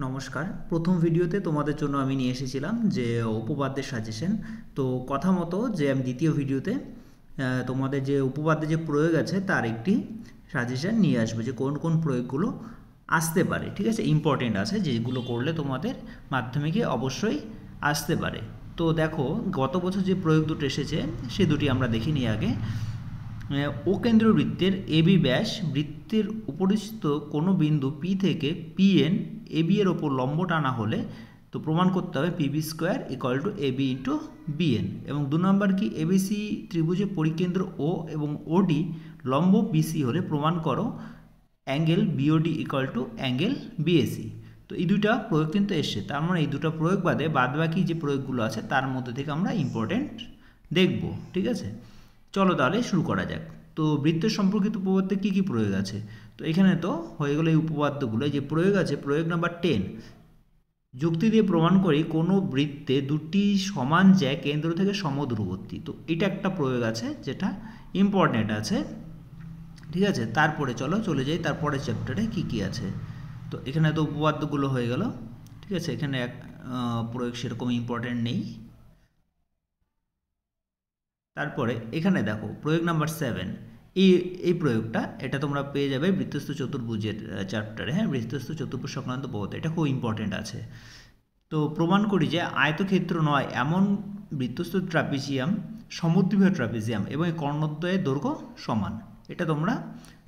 নমস্কার। প্রথম ভিডিওতে তোমাদের জন্য আমি নিয়ে এসেছিলাম যে উপপাদ্যের সাজেশন। তো কথা মতো যে আমি দ্বিতীয় ভিডিওতে তোমাদের যে উপপাদ্যে যে প্রয়োগ আছে তার একটি সাজেশন নিয়ে আসবো, যে কোন কোন প্রয়োগগুলো আসতে পারে। ঠিক আছে, ইম্পর্টেন্ট আছে, যেগুলো করলে তোমাদের মাধ্যমিকে অবশ্যই আসতে পারে। তো দেখো, গত বছর যে প্রয়োগ দুটো এসেছে সে দুটি আমরা দেখে নিই আগে। ও কেন্দ্র বৃত্তের এবি ব্যাস বৃত্তের উপরিস্থ কোনো বিন্দু পি থেকে পিএন এবি এর ওপর লম্ব টানা হলে তো প্রমাণ করতে হবে PB square equal to AB into BN. এবং 2 নম্বর কি, এবিসি ত্রিভুজের পরিকেন্দ্র ও এবং ওডি লম্ব বিসি হলে প্রমাণ করো angle BOD equal to angle BAC. তো এই দুইটা প্রয়োগ কিন্তু এসছে, তার মানে এই দুটো প্রয়োগ বাদে বাদবাকি যে প্রয়োগগুলো আছে তার মধ্যে থেকে আমরা ইম্পর্টেন্ট দেখব। ঠিক আছে, চলো তাহলে শুরু করা যাক। তো বৃত্তের সম্পর্কিত উপপাদ্যে কী কী প্রয়োগ আছে? তো এখানে তো হয়ে গেলো এই উপপাদ্যগুলো। যে প্রয়োগ আছে, প্রয়োগ নাম্বার 10, যুক্তি দিয়ে প্রমাণ করি কোনো বৃত্তে দুটি সমান জ্যা কেন্দ্র থেকে সমদূরবর্তী। তো এটা একটা প্রয়োগ আছে যেটা ইম্পর্টেন্ট আছে। ঠিক আছে, তারপরে চলে যাই তারপরে চ্যাপ্টারে কি কি আছে। তো এখানে তো উপপাদ্যগুলো হয়ে গেল। ঠিক আছে, এখানে এক প্রয়োগ সেরকম ইম্পর্টেন্ট নেই। তারপরে এখানে দেখো প্রয়োগ নাম্বার 7, এই প্রয়োগটা এটা তোমরা পেয়ে যাবে বৃত্তস্থ চতুর্ভুজের চ্যাপ্টারে। হ্যাঁ, বৃত্তস্থ চতুর্ভুজ সংক্রান্ত উপপাদ্য, এটা খুব ইম্পর্টেন্ট আছে। তো প্রমাণ করি যে আয়তক্ষেত্র নয় এমন বৃত্তস্থ ট্রাপিজিয়াম সমদ্বিবাহু ট্রাপিজিয়াম এবং এই কর্ণদ্বয়ের দৈর্ঘ্য সমান, এটা তোমরা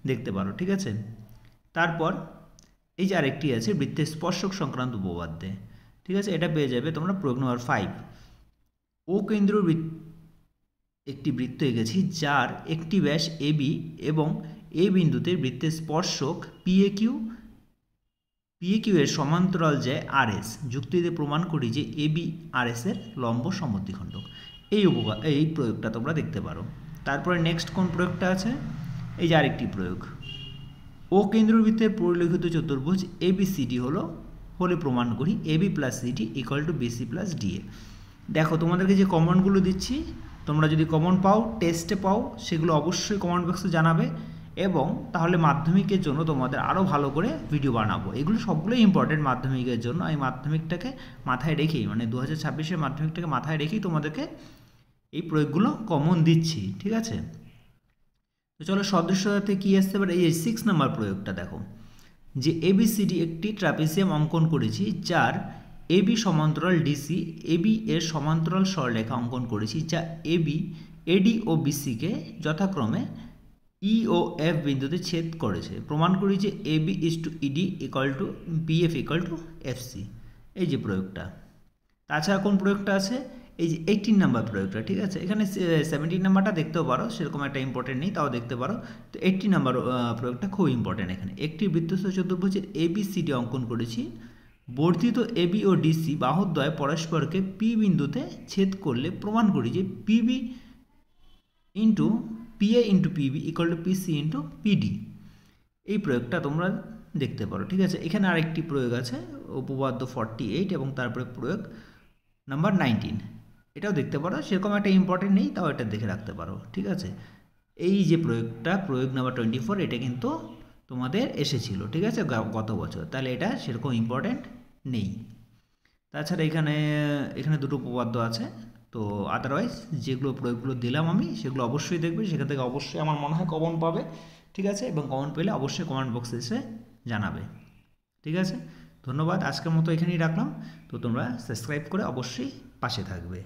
দেখতে পারো। ঠিক আছে, তারপর এই যে আরেকটি আছে বৃত্তের স্পর্শক সংক্রান্ত উপপাদ্যে। ঠিক আছে, এটা পেয়ে যাবে তোমরা প্রয়োগ নম্বর 5। ও কেন্দ্র একটি বৃত্ত এঁকেছি যার একটি ব্যাস এবি এবং এ বিন্দুতে বৃত্তের স্পর্শক পিএকিউ এর সমান্তরাল যায় আরএস। যুক্তি দিয়ে প্রমাণ করি যে এবি আরএস এর লম্ব সমদ্বিখণ্ডক। এই প্রয়োগটা তোমরা দেখতে পারো। তারপরে নেক্সট কোন প্রয়োগটা আছে, এই যে আরেকটি প্রয়োগ। ও কেন্দ্রবৃত্তের পরিলেখিত চতুর্ভুজ এবিসিডি হলে প্রমাণ করি AB plus CD equal to BC plus DA. দেখো, তোমাদেরকে যে কমনগুলো দিচ্ছি, তোমরা যদি কমন পাও, টেস্টে পাও, সেগুলো অবশ্যই কমেন্ট বক্সে জানাবে, এবং তাহলে মাধ্যমিকের জন্য তোমাদের আরও ভালো করে ভিডিও বানাবো। এগুলো সবগুলোই ইম্পর্টেন্ট মাধ্যমিকের জন্য। আমি মাধ্যমিকটাকে মাথায় রেখেই, মানে 2026-এর মাধ্যমিকটাকে মাথায় রেখেই তোমাদেরকে এই প্রয়োগগুলো কমন দিচ্ছি। ঠিক আছে, তো চলো সদস্যতে কী আসতে পারে। এই 6 নম্বর প্রয়োগটা দেখো, যে এবিসিডি একটি ট্রাপিজিয়াম অঙ্কন করেছি যার এবি সমান্তরাল ডিসি, এবি এর সমান্তরাল সরলরেখা অঙ্কন করেছি যা এডি ও বিসিকে যথাক্রমে ই ও এফ বিন্দুতে ছেদ করেছে। প্রমাণ করি যে AB is to ED equal to BF equal to FC. এই যে প্রয়োগটা। তাছাড়া কোন প্রয়োগটা আছে, এই যে 18 নাম্বার প্রয়োগটা। ঠিক আছে, এখানে 17 নাম্বারটা দেখতেও পারো, সেরকম একটা ইম্পর্টেন্ট নেই, তাও দেখতে পারো। তো 18 নাম্বার প্রয়োগটা খুব ইম্পর্টেন্ট। এখানে একটি বৃত্তস্থ চতুর্ভুজের এবিসিডি অঙ্কন করেছি, বর্ধিত এবি ও ডিসি বাহুদ্বয় পরস্পরকে পি বিন্দুতে ছেদ করলে প্রমাণ করি যে PB into PA into PB equal to PC into PD. এই প্রয়োগটা তোমরা দেখতে পারো। ঠিক আছে, এখানে আরেকটি প্রয়োগ আছে উপপাদ্য 48 এবং তারপরে প্রয়োগ নাম্বার 19, এটাও দেখতে পারো, সেরকম একটা ইম্পর্টেন্ট নেই, তাও এটা দেখে রাখতে পারো। ঠিক আছে, এই যে প্রয়োগটা প্রয়োগ নাম্বার 24, এটা কিন্তু তোমাদের এসেছিল। ঠিক আছে, গত বছর, তাহলে এটা সেরকম ইম্পর্টেন্ট নেই। তাছাড়া এখানে দুটো উপপাদ্য আছে। তো আদারওয়াইজ যেগুলো প্রয়োগগুলো দিলাম আমি, সেগুলো অবশ্যই দেখবে, সেখান থেকে অবশ্যই আমার মনে হয় কমন পাবে। ঠিক আছে, এবং কমন পেলে অবশ্যই কমেন্ট বক্সে এসে জানাবে। ঠিক আছে, ধন্যবাদ। আজকের মতো এখানেই রাখলাম। তো তোমরা সাবস্ক্রাইব করে অবশ্যই পাশে থাকবে।